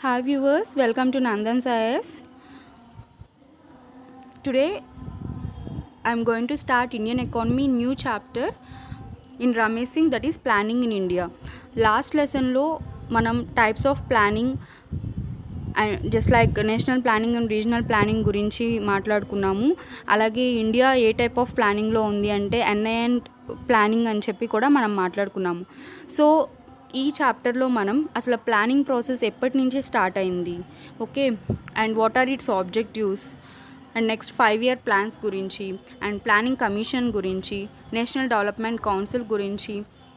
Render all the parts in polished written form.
Hi viewers, welcome to Nandan's IAS. Today I am going to start Indian economy new chapter in Ramesh Singh, that is planning in India. Last lesson lo manam types of planning and just like national planning and regional planning గురించి మాట్లాడుకున్నాము. అలాగే India A type of ప్లానింగ్లో ఉంది అంటే NIN planning అని చెప్పి కూడా మనం మాట్లాడుకున్నాము. సో ఈ చాప్టర్లో మనం అసలు ప్లానింగ్ ప్రాసెస్ ఎప్పటి నుంచి స్టార్ట్ అయింది, okay, and what are its objectives, and next 5-year plans గురించి, అండ్ ప్లానింగ్ కమిషన్ గురించి, నేషనల్ డెవలప్మెంట్ కౌన్సిల్ గురించి,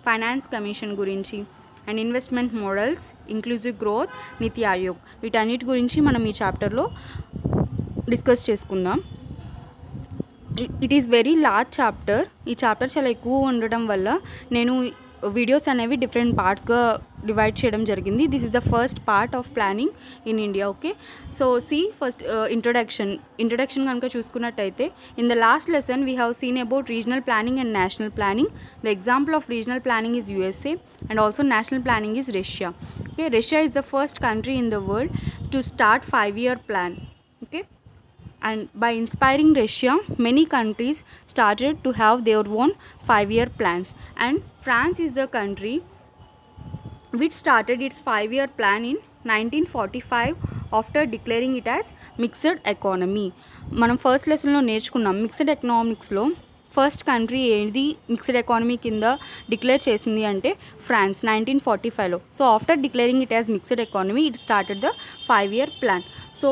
ఫైనాన్స్ కమిషన్ గురించి, and investment models, inclusive growth, NITI Aayog, వీటన్నిటి గురించి మనం ఈ చాప్టర్లో డిస్కస్ చేసుకుందాం. It is very large chapter. ఈ చాప్టర్ చాలా ఎక్కువ ఉండడం వల్ల నేను వీడియోస్ అనేవి డిఫరెంట్ పార్ట్స్గా డివైడ్ చేయడం జరిగింది. This is the first part of planning in India. Okay, so first introduction కనుక చూసుకున్నట్టయితే, in the last lesson we have seen about regional planning and national planning. The example of regional planning is USA and also national planning is Russia. Okay, Russia is the first country in the world to start 5-year plan. Okay, and by inspiring Russia, many countries started to have their own 5-year plans, and France is the country which started its 5-year plan in 1945 after declaring it as mixed economy. మనం first లెసన్లో నేర్చుకున్నాం mixed ఎకనామిక్స్లో first country ఏది mixed economy కింద declare చేసింది అంటే France 1945లో. So after declaring it as mixed economy it started the 5-year plan. So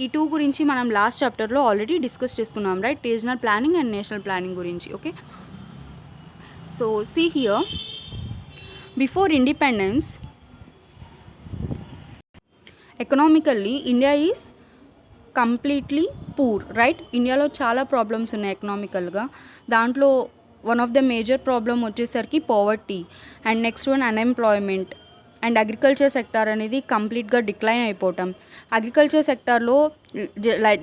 ఈ టూ గురించి మనం లాస్ట్ చాప్టర్లో ఆల్రెడీ డిస్కస్ చేసుకున్నాం, right, regional planning and national planning గురించి. Okay, so see here, before independence economically India is completely poor, right. ఇండియాలో చాలా problems ఉన్నాయి ఎకనామికల్గా. దాంట్లో one of the major problem వచ్చేసరికి poverty, and next one unemployment, and agriculture sector అనేది కంప్లీట్గా decline అయిపోవటం. అగ్రికల్చర్ సెక్టార్లో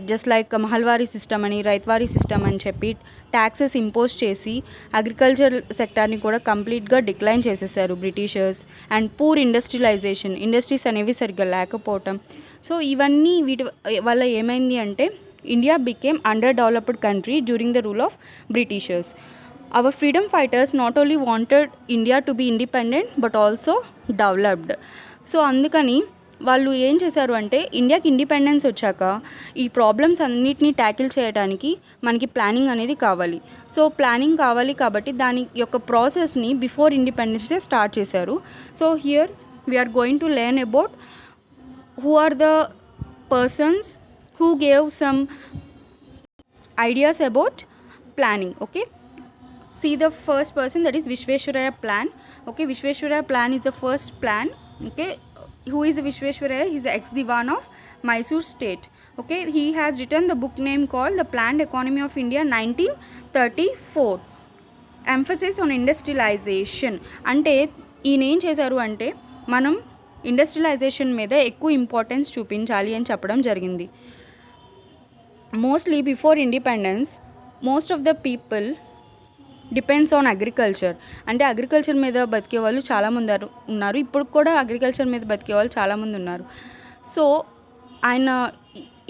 జస్ట్ లైక్ మహల్వారీ సిస్టమ్ అని, రైత్వారీ సిస్టమ్ అని చెప్పి ట్యాక్సెస్ ఇంపోజ్ చేసి అగ్రికల్చర్ సెక్టార్ని కూడా కంప్లీట్గా డిక్లైన్ చేసేసారు Britishers. And poor industrialization, industries అనేవి సరిగ్గా లేకపోవటం. సో ఇవన్నీ వీటి వల్ల ఏమైంది అంటే India became underdeveloped country during the rule of Britishers. Our freedom fighters not only wanted India to be independent but also developed. So అందుకని వాళ్ళు ఏం చేశారు అంటే ఇండియాకి ఇండిపెండెన్స్ వచ్చాక ఈ ప్రాబ్లమ్స్ అన్నిటినీ ట్యాకిల్ చేయడానికి మనకి ప్లానింగ్ అనేది కావాలి. సో ప్లానింగ్ కావాలి కాబట్టి దాని యొక్క ప్రాసెస్ని బిఫోర్ ఇండిపెండెన్సే స్టార్ట్ చేశారు. So here we're going to learn about who are the persons who gave some ideas about planning. Okay, see the first person, that is Vishveshwaraya plan. Okay, Vishveshwaraya plan is the first plan. Okay, who is Vishveshwaraya? He is the ex-Diwan of Mysore state. Okay, he has written the book name called The Planned Economy of India 1934. Emphasis on industrialization. అంటే ఈయన ఏం చేశారు అంటే మనం industrialisation మీద ఎక్కువ importance చూపించాలి అని చెప్పడం జరిగింది. Mostly before independence most of the people depends on agriculture. అంటే అగ్రికల్చర్ మీద బతికే వాళ్ళు చాలామంది ఉన్నారు, ఇప్పుడు కూడా అగ్రికల్చర్ మీద బతికే వాళ్ళు చాలామంది ఉన్నారు. సో ఆయన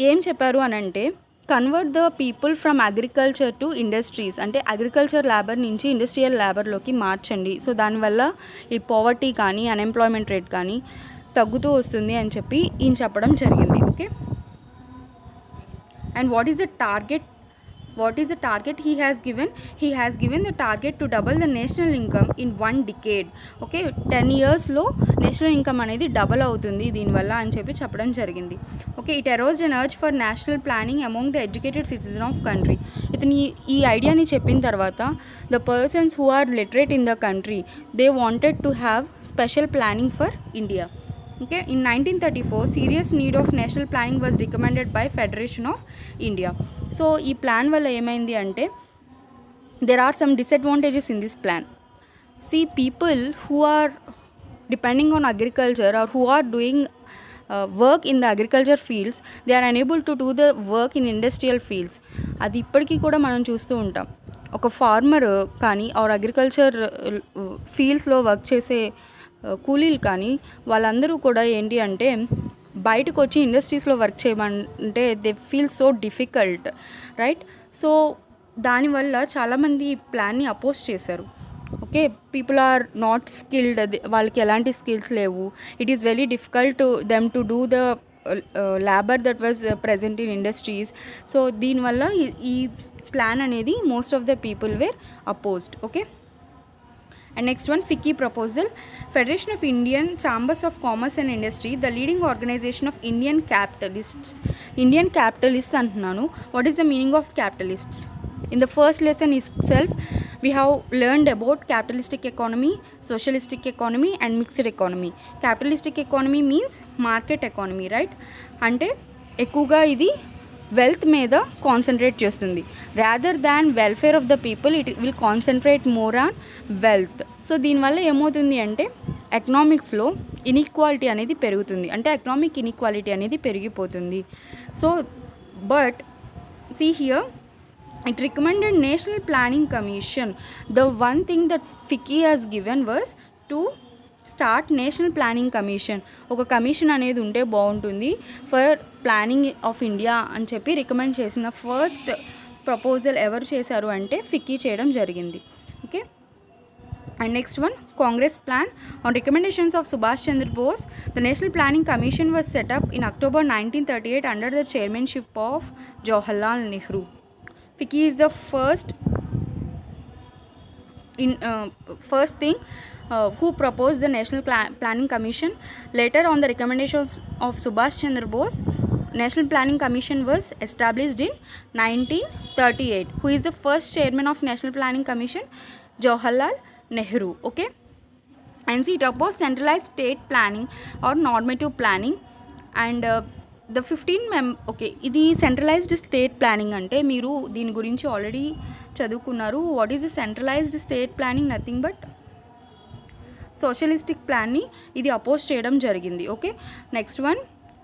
ఏం చెప్పారు అని అంటే convert the people from agriculture to industries, అంటే అగ్రికల్చర్ లేబర్ నుంచి ఇండస్ట్రియల్ లేబర్లోకి మార్చండి. సో దానివల్ల ఈ పావర్టీ కానీ అన్ఎంప్లాయ్మెంట్ రేట్ కానీ తగ్గుతూ వస్తుంది అని చెప్పి ఈయన చెప్పడం జరిగింది. Okay, and what is the target he has given the target to double the national income in 1 decade. Okay, 10 yearsలో నేషనల్ ఇన్కమ్ అనేది డబల్ అవుతుంది దీనివల్ల అని చెప్పి చెప్పడం జరిగింది. Okay, it aroused an urge for national planning among the educated citizen of country. ఇతను ఈ ఐడియాని చెప్పిన తర్వాత the persons who are literate in the country they wanted to have special planning for India. Okay, in 1934 serious need of national planning was recommended by Federation of India. So ఈ plan వల్ల ఏమైంది అంటే there are some disadvantages in this plan. See, people who are depending on agriculture or who are doing work in the agriculture fields, they are unable to do the work in industrial fields. అది ఇప్పటికీ కూడా మనం చూస్తూ ఉంటాం. ఒక farmer కానీ are agriculture ఫీల్డ్స్లో work చేసే కూలీలు కానీ వాళ్ళందరూ కూడా ఏంటి అంటే బయటకు వచ్చి ఇండస్ట్రీస్లో వర్క్ చేయమంటే they feel so difficult, right? So దానివల్ల చాలామంది ఈ ప్లాన్ని అపోజ్ చేశారు. Okay, people are not skilled, వాళ్ళకి ఎలాంటి స్కిల్స్ లేవు. It is very difficult to them to do the labour that was present in industries. So దీనివల్ల ఈ ప్లాన్ అనేది most of the people were opposed. Okay, and next one, FICCI proposal. Federation of Indian Chambers of Commerce and Industry, the leading organization of Indian capitalists. Indian capitalists antunanu. What is the meaning of capitalists? In the first lesson itself we have learned about capitalistic economy, socialistic economy and mixed economy. Capitalistic economy means market economy, right? ante ఎక్కువగా ఇది wealth మీద concentrate చేస్తుంది. Rather than welfare of the people it will concentrate more on wealth. So దీనివల్ల ఏమవుతుంది అంటే ఎకనామిక్స్లో inequality అనేది పెరుగుతుంది, అంటే ఎకనామిక్ ఇన్ఈక్వాలిటీ అనేది పెరిగిపోతుంది. So but see here, it recommended National Planning Commission. The one thing that FICCI has given was to start national planning commission. ఒక commission అనేది ఉంటే బాగుంటుంది ఫర్ ప్లానింగ్ ఆఫ్ ఇండియా అని చెప్పి రికమెండ్ చేసిన ఫస్ట్ ప్రపోజల్ ఎవరు చేశారు అంటే ఫిక్కీ చేయడం జరిగింది. Okay, and next one, Congress plan. On recommendations of Subhash Chandra Bose, the national planning commission was set up in October 1938 under the chairmanship of Jawaharlal Nehru. FICCI is the first thing who proposed the National Planning Commission. Later, on the recommendation of Subhash Chandra Bose, National Planning Commission was established in 1938. Who is the first chairman of National Planning Commission? Jawaharlal Nehru. Okay, and see, it opposed centralized state planning or normative planning. And the 15 okay, ఇది centralised state planning అంటే మీరు దీని గురించి already చదువుకున్నారు. What is the centralised state planning? Nothing but socialistic ప్లాన్ని ఇది oppose చేయడం జరిగింది. Okay, next one,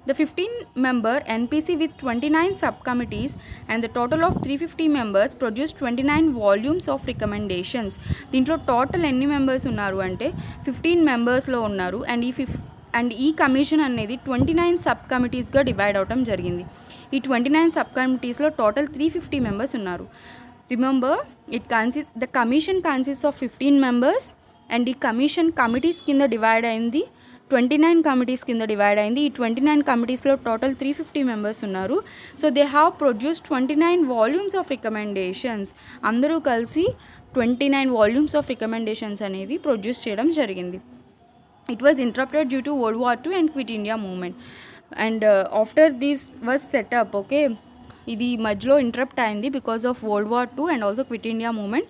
the 15-member NPC with 29 subcommittees and the total of 350 members produced 29 volumes of recommendations. దీంట్లో టోటల్ ఎన్ని మెంబర్స్ ఉన్నారు అంటే 15 మెంబర్స్లో ఉన్నారు. అండ్ ఈ కమిషన్ అనేది 29 సబ్ కమిటీస్గా డివైడ్ అవడం జరిగింది. ఈ 29 సబ్ కమిటీస్లో టోటల్ 350 మెంబర్స్ ఉన్నారు. Remember, the commission consist of 15 members and ఈ కమిషన్ కమిటీస్ కింద డివైడ్ అయింది, 29 కమిటీస్ కింద డివైడ్ అయింది. ఈ 29 కమిటీస్లో టోటల్ 350 మెంబర్స్ ఉన్నారు. So they have produce 29 volumes of recommendations. అందరూ కలిసి 29 వాల్యూమ్స్ ఆఫ్ రికమెండేషన్స్ అనేవి ప్రొడ్యూస్ చేయడం జరిగింది. It was interrupted due to World War II and Quit India movement. And after this was set up, okay, ఇది మధ్యలో interrupt అయింది because of World War II and also Quit India movement.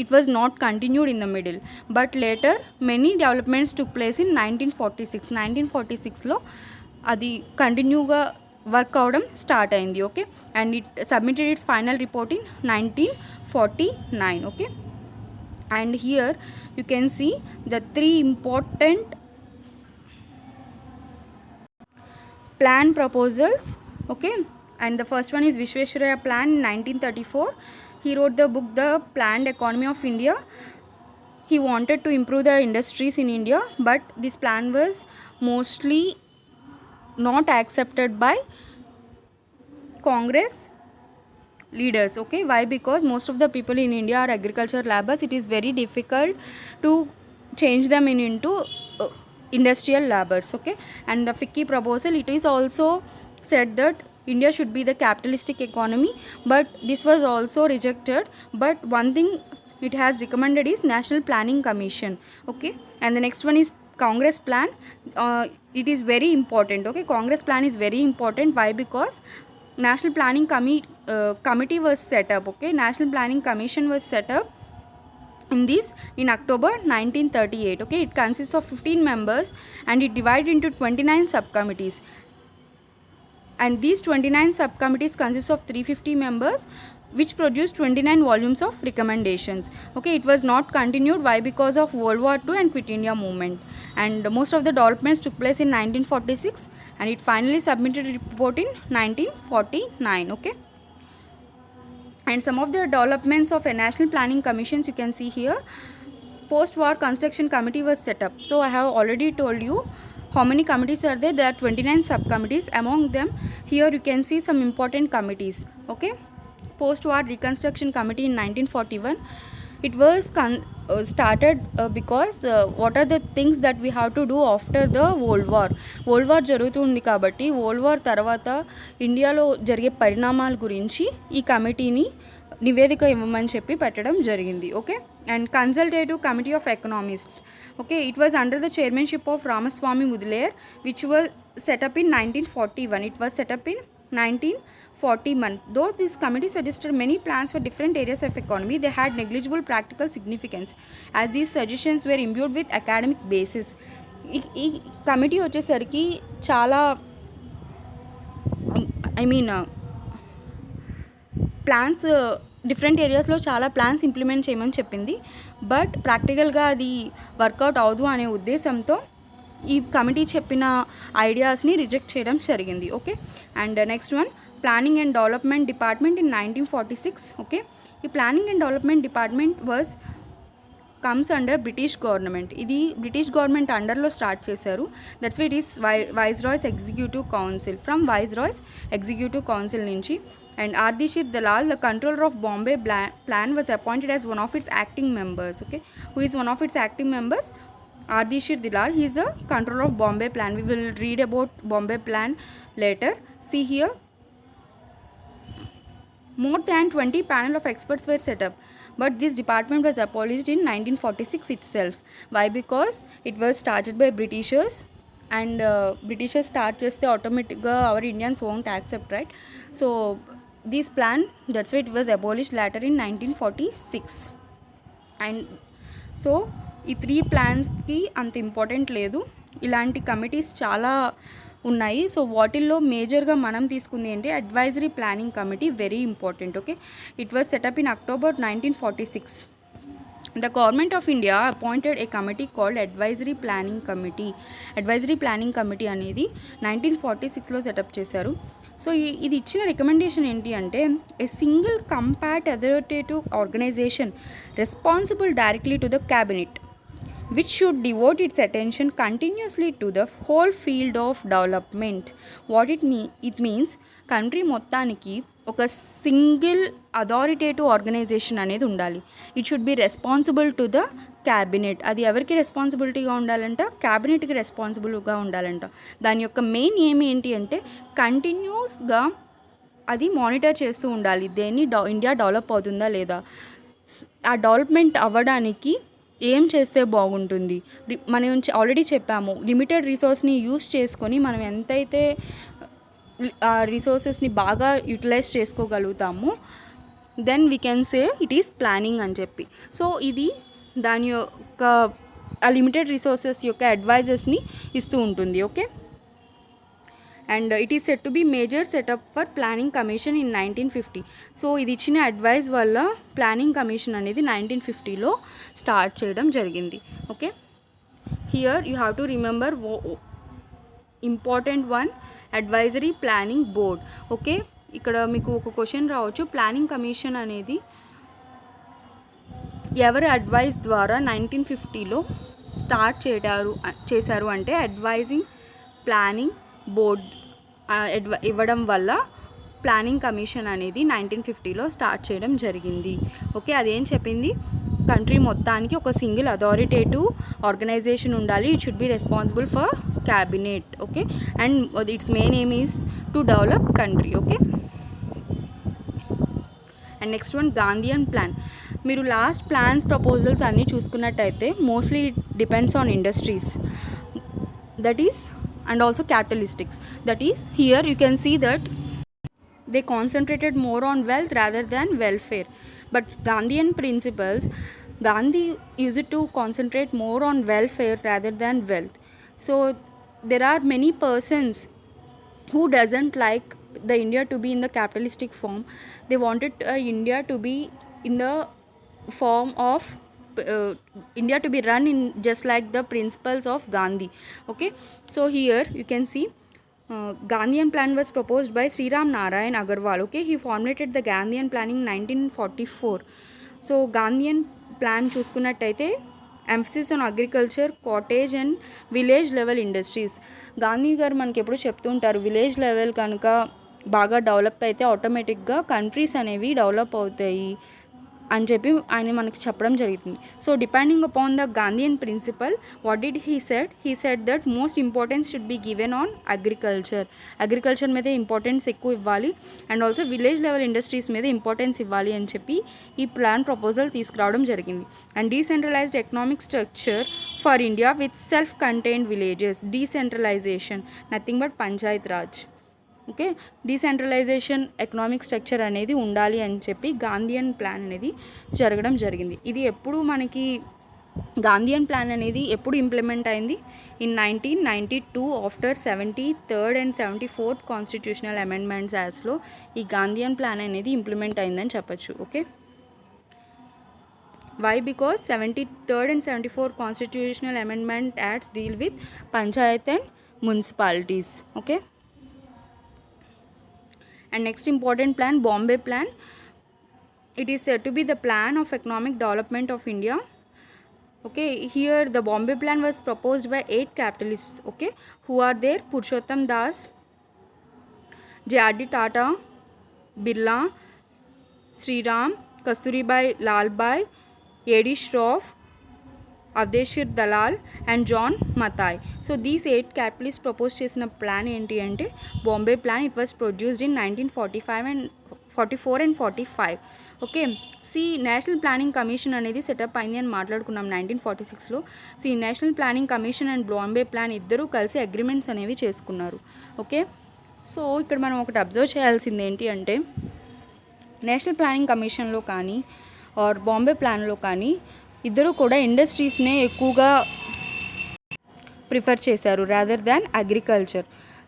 It was not continued in the middle, but later many developments took place in 1946. 1946లో అది కంటిన్యూగా work అవడం start అయింది. Okay, and it submitted its final report in 1949. Okay, and here you can see the 3 important plan proposals. Okay, and the first one is Vishveshwaraya Plan in 1934. He wrote the book The Planned Economy of India. He wanted to improve the industries in India, but this plan was mostly not accepted by Congress leaders. Okay, why? Because most of the people in India are agriculture laborers. It is very difficult to change them into industrial laborers. Okay, and the FICCI proposal, it is also said that India should be the capitalistic economy, but this was also rejected. But one thing it has recommended is National Planning Commission. Okay, and the next one is Congress plan. It is very important. Okay, Congress plan is very important. Why? Because National Planning Committee was set up. Okay, National Planning Commission was set up in October 1938. Okay, it consists of 15 members and it divided into 29 subcommittees. And these 29 subcommittees consist of 350 members which produced 29 volumes of recommendations. Okay, it was not continued. Why? Because of World War II and Quit India movement. And most of the developments took place in 1946 and it finally submitted a report in 1949. Okay, and some of the developments of a National Planning Commissions you can see here. Post-war construction committee was set up. So I have already told you How many committees are there? There are 29 subcommittees. Among them, here you can see some important committees. Okay, post-war reconstruction committee in 1941. It was started because what are the things that we have to do after the world war జరుగుతుంది కాబట్టి world war తర్వాత ఇండియాలో జరిగే పరిణామాల గురించి ఈ కమిటీని నివేదిక ఇవ్వమని చెప్పి పెట్టడం జరిగింది. Okay, and consultative committee of economists. Okay, it was under the chairmanship of Ramaswamy Mudaliar which was set up in 1941. It was set up in 1941. Though this committee suggested many plans for different areas of economy, they had negligible practical significance as these suggestions were imbued with academic basis. ఈ committee వచ్చేసరికి చాలా plans different ఏరియాస్లో చాలా plans implement చేయమని చెప్పింది, but ప్రాక్టికల్గా అది work out అవ్వదు అనే ఉద్దేశంతో ఈ కమిటీ చెప్పిన ఐడియాస్ని రిజెక్ట్ చేయడం జరిగింది. Okay, and next one planning and development department in 1946. Okay, ఈ planning and development department was comes under British government. ఇది బ్రిటిష్ గవర్నమెంట్ అండర్లో స్టార్ట్ చేశారు. That's why it is viceroy's executive council, from viceroy's executive council నుంచి. And Ardeshir Dalal, the controller of Bombay plan was appointed as one of its acting members. Okay, who is one of its acting members? Ardeshir Dalal. He is the controller of Bombay plan. We will read about Bombay plan later. See here, more than 20 panel of experts were set up, but this department was abolished in 1946 itself. Why? Because it was started by Britishers, and Britishers start just automatically our Indians won't accept, right? So this plan, that's why it was abolished later in 1946. And so ఈ 3 ప్లాన్స్కి అంత important లేదు, ఇలాంటి committees చాలా ఉన్నాయి. So వాటిల్లో మేజర్గా మనం తీసుకుంది ఏంటి, advisory planning committee, very important. Okay, it was set up in October 1946. The government of India appointed a committee called Advisory Planning Committee. Advisory Planning Committee అనేది 1946లో సెటప్ చేశారు. సో ఇది ఇచ్చిన రికమెండేషన్ ఏంటి అంటే, a single compact authoritative organization responsible directly to the cabinet which should devote its attention continuously to the whole field of development. What it means, country మొత్తానికి ఒక single authoritative organisation అనేది ఉండాలి. It should be responsible to the cabinet. అది ఎవరికి రెస్పాన్సిబిలిటీగా ఉండాలంట, క్యాబినెట్కి రెస్పాన్సిబుల్గా ఉండాలంట. దాని యొక్క మెయిన్ ఏమి ఏంటి అంటే, కంటిన్యూస్గా అది మానిటర్ చేస్తూ ఉండాలి, దేన్ని ఇండియా డెవలప్ అవుతుందా లేదా, ఆ డెవలప్మెంట్ అవ్వడానికి ఏం చేస్తే బాగుంటుంది. మనం ఆల్రెడీ చెప్పాము, లిమిటెడ్ రిసోర్స్ని యూస్ చేసుకొని మనం ఎంతైతే ఆ రిసోర్సెస్ని బాగా యూటిలైజ్ చేసుకోగలుగుతామో, then we can say it is planning అని చెప్పి. సో ఇది దాని యొక్క ఆ లిమిటెడ్ రిసోర్సెస్ యొక్క అడ్వైజెస్ని ఇస్తూ ఉంటుంది. Okay, and it is set to be major setup for planning commission in 1950. So ఇది ఇచ్చిన అడ్వైజ్ వల్ల ప్లానింగ్ కమిషన్ అనేది 1950లో స్టార్ట్ చేయడం జరిగింది. Okay, here you have to remember important one, advisory planning board. Okay, ఇక్కడ మీకు ఒక క్వశ్చన్ రావచ్చు, ప్లానింగ్ కమిషన్ అనేది ఎవరి అడ్వైజ్ ద్వారా 1950లో స్టార్ట్ చేశారు అంటే, అడ్వైజింగ్ ప్లానింగ్ బోర్డ్ ఇవ్వడం వల్ల ప్లానింగ్ కమిషన్ అనేది 1950లో స్టార్ట్ చేయడం జరిగింది. ఓకే, అదేం చెప్పింది, కంట్రీ మొత్తానికి ఒక సింగిల్ అథారిటేటివ్ ఆర్గనైజేషన్ ఉండాలి. It should be responsible for cabinet. Okay, and it's main aim is to develop country. Okay, and next one Gandhian plan. మీరు లాస్ట్ ప్లాన్స్ ప్రపోజల్స్ అన్నీ చూసుకున్నట్టయితే mostly it depends on industries, that is and also capitalistics. That is, here you can see that they concentrated more on wealth rather than welfare. But Gandhian principles, Gandhi used to concentrate more on welfare rather than wealth. So there are many persons who doesn't like the India to be in the capitalistic form. They wanted India to be in the form of India to be run in just like the principles of Gandhi. Okay, so here you can see Gandhian plan was proposed by Sri Ram Narayan Agarwal. Okay, he formulated the Gandhian plan in 1944. So Gandhian plan చూసుకున్నట్టయితే emphasis on agriculture, cottage and village level industries. Gandhi గారు మనకి ఎప్పుడు చెప్తూ ఉంటారు, village level కనుక బాగా develop అయితే ఆటోమేటిక్గా కంట్రీస్ అనేవి డెవలప్ అవుతాయి అని చెప్పి ఆయన మనకి చెప్పడం జరుగుతుంది. So depending upon the Gandhian principle, what did he said that most importance should be given on agriculture మీద ఇంపార్టెన్స్ ఎక్కువ ఇవ్వాలి and also village level industries మీద ఇంపార్టెన్స్ ఇవ్వాలి అని చెప్పి ఈ ప్లాన్ ప్రపోజల్ తీసుకురావడం జరిగింది. And decentralized economic structure for India with self contained villages, decentralization, nothing but panchayat raj. Okay, decentralization economic structure అనేది ఉండాలి అని చెప్పి గాంధీయన్ ప్లాన్ అనేది జరగడం జరిగింది. ఇది ఎప్పుడు మనకి గాంధీయన్ ప్లాన్ అనేది ఎప్పుడు ఇంప్లిమెంట్ అయింది? In 1992 after 73rd and 74th constitutional amendments యాక్ట్స్లో ఈ గాంధీయన్ ప్లాన్ అనేది ఇంప్లిమెంట్ అయిందని చెప్పచ్చు. Okay, why? Because 73rd and 74th constitutional amendment acts deal with panchayat and municipalities. Okay, and next important plan, Bombay Plan. It is said to be the plan of economic development of India. Okay, here the Bombay Plan was proposed by 8 capitalists. Okay, who are there? Purushottam Das, J.R.D. Tata, Birla, Sriram, Kasturibai Lalbai, A.D. Shroff, Avdeshir Dalal and John Mathai. So these 8 capitalists proposed చేసిన plan ఏంటి అంటే Bombay plan. It was produced in 1944 and 45. Okay, national planning commission అనేది set up అయింది అని మాట్లాడుకున్నాం 1946లో. National planning commission and Bombay plan ఇద్దరూ కలిసి అగ్రిమెంట్స్ అనేవి చేసుకున్నారు. ఓకే, సో ఇక్కడ మనం ఒకటి అబ్జర్వ్ చేయాల్సింది ఏంటి అంటే నేషనల్ ప్లానింగ్ కమిషన్లో కానీ ఆర్ బాంబే ప్లాన్లో కానీ ఇద్దరు కూడా ఇండస్ట్రీస్నే ఎక్కువగా ప్రిఫర్ చేశారు rather than agriculture.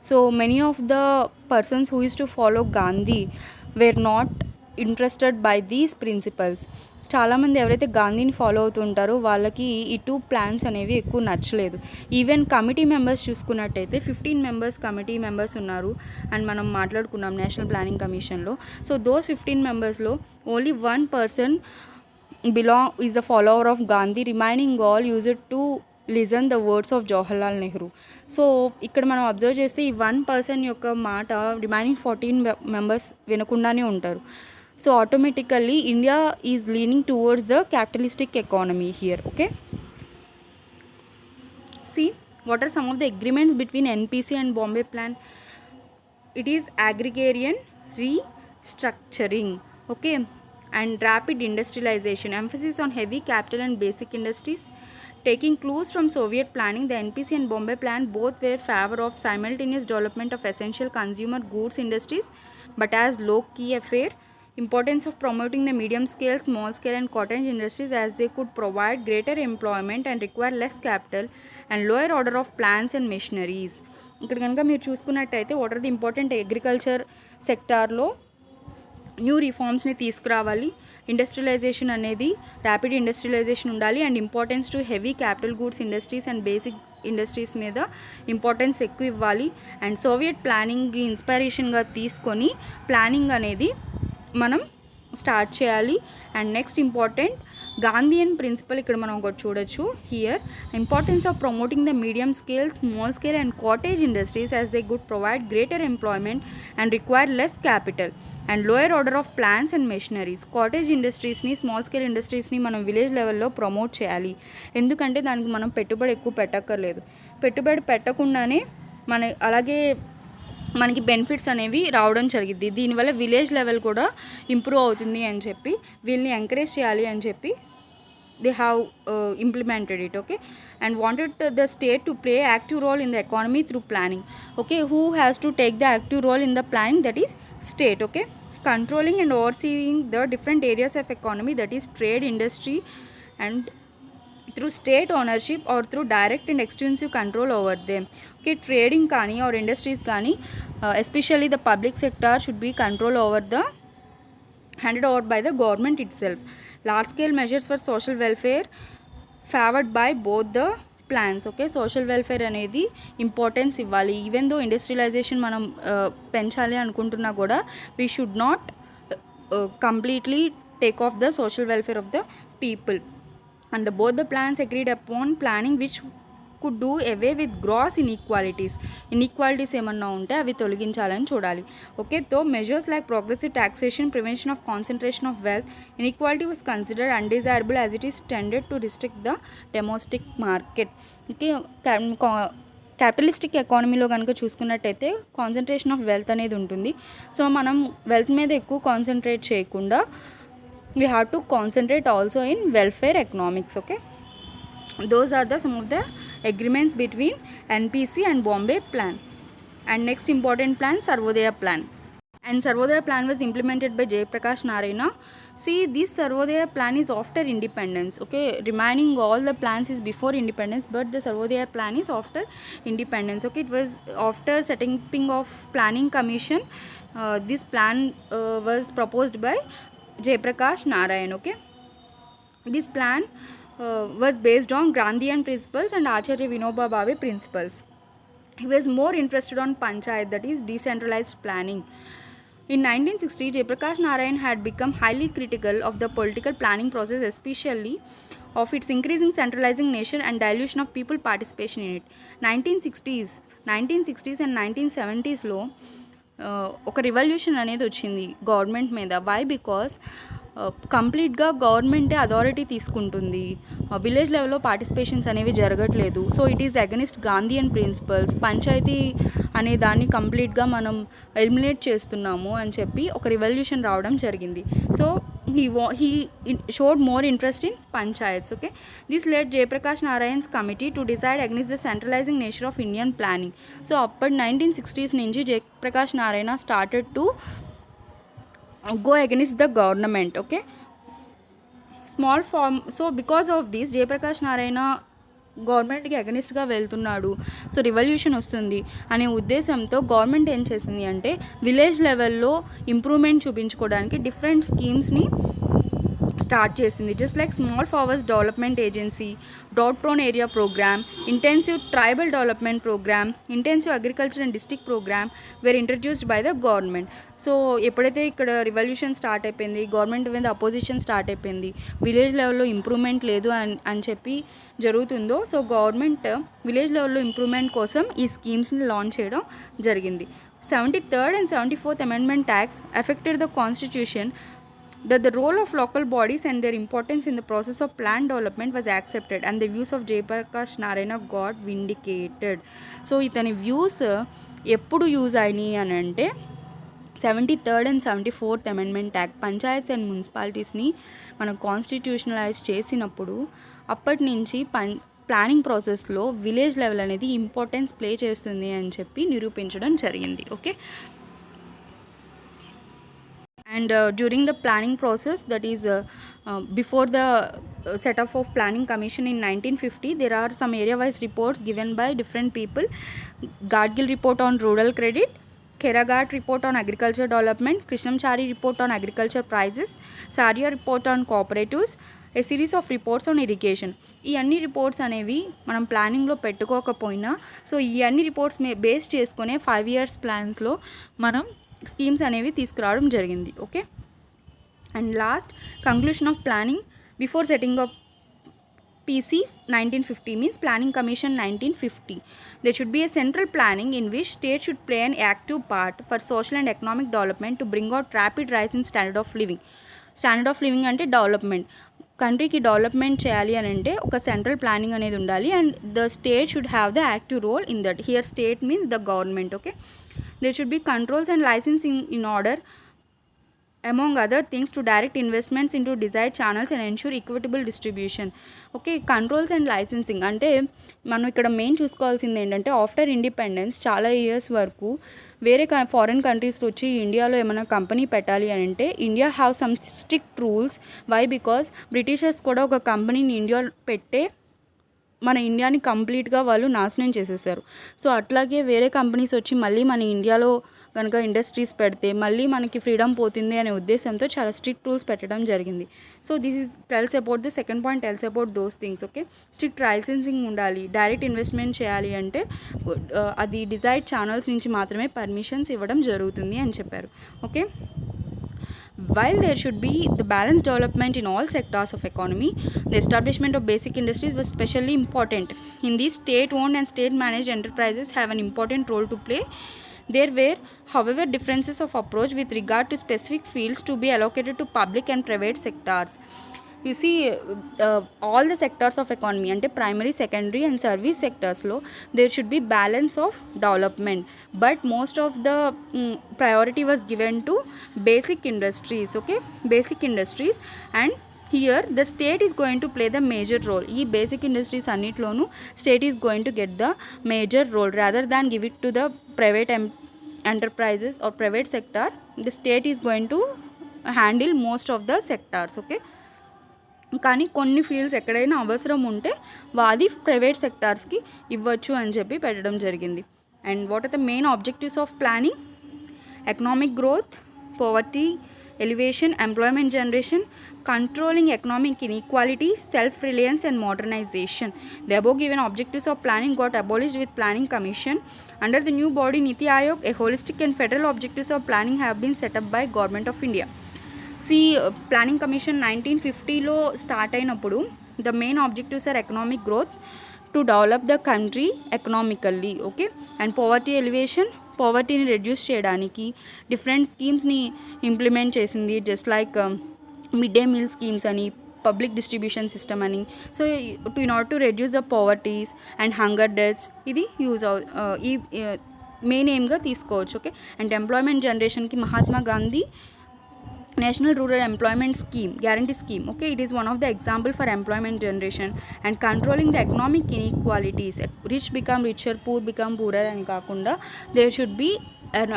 So many of the persons who used to follow Gandhi were not interested by these principles. చాలామంది ఎవరైతే గాంధీని ఫాలో అవుతుంటారో వాళ్ళకి ఈ 2 ప్లాన్స్ అనేవి ఎక్కువ నచ్చలేదు. ఈవెన్ కమిటీ మెంబర్స్ చూసుకున్నట్టయితే 15 మెంబర్స్ కమిటీ మెంబర్స్ ఉన్నారు అని మనం మాట్లాడుకున్నాం నేషనల్ ప్లానింగ్ కమిషన్లో. సో దోస్ 15 మెంబర్స్లో only 1 person is a follower of Gandhi, remaining all used to listen the words of Jawaharlal Nehru. So ఇక్కడ మనం అబ్జర్వ్ చేస్తే ఈ 1 పర్సన్ యొక్క మాట రిమైనింగ్ 14 మెంబర్స్ వినకుండానే ఉంటారు. So automatically India is leaning towards the capitalistic economy here. Okay, what are some of the agreements between NPC and Bombay Plan? It is agrarian restructuring. Okay, and rapid industrialization, emphasis on heavy capital and basic industries. Taking clues from Soviet planning, the NPC and Bombay Plan both were favor of simultaneous development of essential consumer goods industries, but as low-key affair. Importance of promoting the medium scale, small scale and cottage industries as they could provide greater employment and require less capital and lower order of plants and machineries. ఇక్కడ కనుక మీరు చూసుకున్నట్టయితే what are the important agriculture సెక్టార్లో new రిఫార్మ్స్ని తీసుకురావాలి. Industrialization అనేది rapid industrialization ఉండాలి and importance to heavy capital goods industries and basic industries మీద ఇంపార్టెన్స్ ఎక్కువ ఇవ్వాలి. అండ్ సోవియట్ ప్లానింగ్ ఇన్స్పైరేషన్గా తీసుకొని ప్లానింగ్ అనేది మనం స్టార్ట్ చేయాలి. And next important Gandhian principle ఇక్కడ మనం ఒకటి చూడొచ్చు here. Importance of promoting the medium scale, small scale and cottage industries as they good provide greater employment and require less capital and lower order of plants and machineries. Cottage ఇండస్ట్రీస్ని, small scale ఇండస్ట్రీస్ని మనం village లెవెల్లో promote చేయాలి. ఎందుకంటే దానికి మనం పెట్టుబడి ఎక్కువ పెట్టక్కర్లేదు. పెట్టుబడి పెట్టకుండానే అలాగే మనకి బెనిఫిట్స్ అనేవి రావడం జరిగింది. దీనివల్ల విలేజ్ లెవెల్ కూడా ఇంప్రూవ్ అవుతుంది అని చెప్పి వీళ్ళని ఎంకరేజ్ చేయాలి అని చెప్పి they have implemented it. Okay, and wanted the state to play active role in the economy through planning. Okay, who has to take the active role in the planning? That is state. Okay, controlling and overseeing the different areas of economy, that is trade, industry, and through state ownership or through direct and extensive control over them. Okay, trading కానీ or industries కానీ especially the public sector should be control over the handed over by the government itself. Large scale measures for social welfare favored by both the plans. Okay, social welfare అనేది importance ఇవ్వాలి. Even though industrialisation మనం పెంచాలి అనుకుంటున్నా కూడా we should not completely take off the social welfare of the people. and both the plans agreed upon planning which could do away with gross inequalities ఏమన్నా ఉంటే అవి తొలగించాలని చూడాలి. ఓకే, తో measures like progressive taxation, prevention of concentration of wealth, inequality was considered undesirable as it is టెండెడ్ to restrict the domestic market. Okay, capitalistic ఎకానమీలో కనుక చూసుకున్నట్టయితే concentration of wealth అనేది ఉంటుంది. సో మనం వెల్త్ మీద ఎక్కువ కాన్సన్ట్రేట్ చేయకుండా we have to concentrate also in welfare economics. Okay, those are the some of the agreements between NPC and Bombay plan. And next important plan, Sarvodaya plan. And Sarvodaya plan was implemented by Jayaprakash Narayana. See, this Sarvodaya plan is after independence. Okay, remaining all the plans is before independence, but the Sarvodaya plan is after independence. Okay, it was after setting of planning commission. This plan was proposed by Jayaprakash Narayan. Okay, this plan was based on Gandhian principles and Acharya Vinoba Bhave principles. He was more interested on panchayat, that is decentralized planning. In 1960, Jayaprakash Narayan had become highly critical of the political planning process, especially of its increasing centralizing nature and dilution of people participation in it. 1960s and 1970s లో ఒక revolution అనేది వచ్చింది government మీద. Why? Because కంప్లీట్గా గవర్నమెంటే authority తీసుకుంటుంది, village లెవెల్లో participations అనేవి జరగట్లేదు. So it is against Gandhian principles. Panchayati అనే దాన్ని కంప్లీట్గా మనం ఎలిమినేట్ చేస్తున్నాము అని చెప్పి ఒక రివల్యూషన్ రావడం జరిగింది. So he showed more interest in panchayats. Okay, this led Jayaprakash Narayan's committee to decide against the centralizing nature of Indian planning. So అప్పటి 1960s నుంచి Jayaprakash Narayana started to go against the government. Okay, small form. So because of this, Jayaprakash Narayana గవర్నమెంట్కి అగెనిస్ట్గా వెళ్తున్నాడు, so revolution వస్తుంది అనే ఉద్దేశంతో government ఏం చేసింది అంటే విలేజ్ లెవెల్లో ఇంప్రూవ్మెంట్ చూపించుకోవడానికి డిఫరెంట్ స్కీమ్స్ని స్టార్ట్ చేసింది. Just like small farmers development agency, drought prone area programme, intensive tribal development programme, intensive agriculture and district programme were introduced by the government. So ఎప్పుడైతే ఇక్కడ రివల్యూషన్ స్టార్ట్ అయిపోయింది, government మీద opposition start అయిపోయింది, village లెవెల్లో improvement లేదు అని చెప్పి జరుగుతుందో, సో గవర్నమెంట్ విలేజ్ లెవెల్లో ఇంప్రూవ్మెంట్ కోసం ఈ స్కీమ్స్ని లాంచ్ చేయడం జరిగింది. 73rd and 74th Amendment Acts affected the Constitution that the role of local bodies and their importance in the process of plan development was accepted and the views of Jayaprakash Narayana got vindicated. So ఇతని views ఎప్పుడు use అయినాయి అని అంటే 73rd and 74th Amendment Act panchayats and మున్సిపాలిటీస్ని మనం constitutionalise చేసినప్పుడు అప్పటి నుంచి ప్లానింగ్ ప్రాసెస్లో విలేజ్ లెవెల్ అనేది ఇంపార్టెన్స్ ప్లే చేస్తుంది అని చెప్పి నిరూపించడం జరిగింది. Okay, and during the planning process, that is before the setup of planning commission in 1950, there are some area wise reports given by different people. Gadgil report on rural credit, Keragat report on agriculture development, Krishnamchari report on agriculture prices, Saria report on cooperatives, a series of reports on irrigation. ఈ అన్ని reports అనేవి మనం ప్లానింగ్లో పెట్టుకోకపోయినా, so ఈ అన్ని reports base చేసుకునే 5 years ప్లాన్స్లో మనం schemes అనేవి తీసుకురావడం జరిగింది. Okay, and last conclusion of planning before setting up PC 1950 means Planning Commission 1950. There should be a central planning in which state should play an active part for social and economic development to bring out rapid rise in standard of living. Standard of living అంటే development. కంట్రీకి development చేయాలి అని అంటే ఒక central planning అనేది ఉండాలి, and the state should have the active role in that. Here state means the government. Okay, there should be controls and licensing in order, among other things, to direct investments into desired channels and ensure equitable distribution. Okay, controls and licensing అంటే మనం ఇక్కడ main చూసుకోవాల్సింది ఏంటంటే after independence చాలా years వరకు వేరే foreign countries వచ్చి ఇండియాలో ఏమైనా కంపెనీ పెట్టాలి అని అంటే India have some strict rules. Why? Because Britishers కూడా ఒక కంపెనీని ఇండియా పెట్టే మన ఇండియాని కంప్లీట్గా వాళ్ళు నాశనం చేసేసారు. సో అట్లాగే వేరే కంపెనీస్ వచ్చి మళ్ళీ మన ఇండియాలో కనుక ఇండస్ట్రీస్ పెడితే మళ్ళీ మనకి ఫ్రీడమ్ పోతుంది అనే ఉద్దేశంతో చాలా స్ట్రిక్ట్ రూల్స్ పెట్టడం జరిగింది. So this is tells about the second point, tells about those things. Okay, strict licensing ఉండాలి, డైరెక్ట్ ఇన్వెస్ట్మెంట్ చేయాలి అంటే అది డిజైర్డ్ ఛానల్స్ నుంచి మాత్రమే పర్మిషన్స్ ఇవ్వడం జరుగుతుంది అని చెప్పారు. Okay, While there should be the balanced development in all sectors of economy, the establishment of basic industries was especially important. In these, state-owned and state-managed enterprises have an important role to play. There were, however, differences of approach with regard to specific fields to be allocated to public and private sectors. You see, all the sectors of economy అంటే primary, secondary and service sectors లో there should be balance of development, but most of the priority was given to basic industries. Okay, basic industries, and here the state is going to play the major role. ఈ basic industries అన్నిట్లోనూ state is going to get the major role rather than give it to the private enterprises or private sector. The state is going to handle most of the sectors. Okay, కానీ కొన్ని fields ఎక్కడైనా అవసరం ఉంటే అది private సెక్టార్స్కి ఇవ్వచ్చు అని చెప్పి పెట్టడం జరిగింది. And what are the main objectives of planning? Economic growth, poverty elevation, employment generation, controlling economic inequality, self-reliance and modernization. The above given objectives of planning got abolished with Planning Commission. Under the new body Niti Aayog, a holistic and federal objectives of planning have been set up by Government of India. See, Planning Commission 1950లో start అయినప్పుడు the main objectives are economic growth, to develop the country economically, okay, and poverty elevation, povertyని reduce చేయడానికి different స్కీమ్స్ని implement చేసింది, just like mid day meal schemes అని, public distribution system అని. So in order to reduce the poverties and hunger deaths ఇది use ఈ main ఎయిమ్గా తీసుకోవచ్చు. ఓకే, అండ్ ఎంప్లాయ్మెంట్ జనరేషన్కి Mahatma Gandhi National Rural Employment Scheme, Guarantee Scheme. Okay, it is one of the example for employment generation and controlling the economic inequalities. Rich become richer, poor become poorer అని కాకుండా there should be an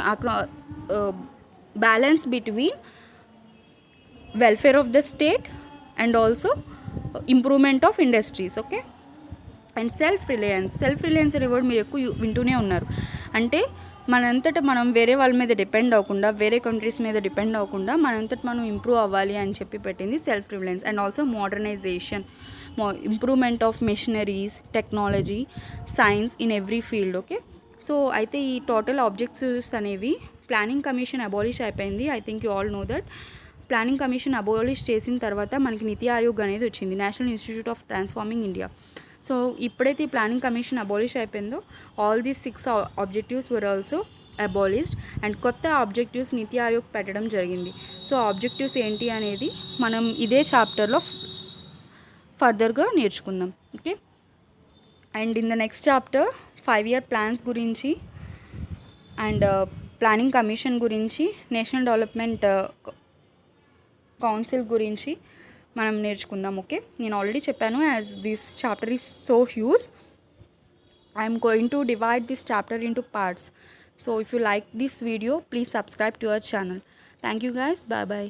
balance between welfare of the state and also improvement of industries. Okay, and self Reliance అనే word మీరు ఎక్కువ వింటూనే ఉన్నారు. అంటే మనంతట మనం వేరే వాళ్ళ మీద డిపెండ్ అవ్వకుండా, వేరే కంట్రీస్ మీద డిపెండ్ అవ్వకుండా మనంతట మనం ఇంప్రూవ్ అవ్వాలి అని చెప్పి పెట్టింది self reliance. And also modernisation, improvement of machineries, technology, science in every field. Okay, so అయితే ఈ టోటల్ ఆబ్జెక్టివ్స్ అనేవి ప్లానింగ్ కమిషన్ అబాలిష్ అయిపోయింది. I think you all know that. Planning commission abolish చేసిన తర్వాత మనకి నీతి ఆయోగ్ అనేది వచ్చింది, national institute of transforming India. So ఇప్పుడైతే ఈ ప్లానింగ్ కమిషన్ అబాలిష్ అయిపోయిందో all these 6 objectives were also abolished and కొత్త ఆబ్జెక్టివ్స్ నీతి ఆయోగ్ పెట్టడం జరిగింది. సో ఆబ్జెక్టివ్స్ ఏంటి అనేది మనం ఇదే చాప్టర్లో ఫర్దర్గా నేర్చుకుందాం. Okay, and in the next chapter 5-year plans గురించి అండ్ ప్లానింగ్ కమిషన్ గురించి, నేషనల్ డెవలప్మెంట్ కౌన్సిల్ గురించి మనం నేర్చుకుందాం. ఓకే, నేను ఆల్రెడీ చెప్పాను, as this chapter is so huge, I'm going to divide this chapter into parts. So if you like this video, please subscribe to our channel. Thank you guys, bye bye.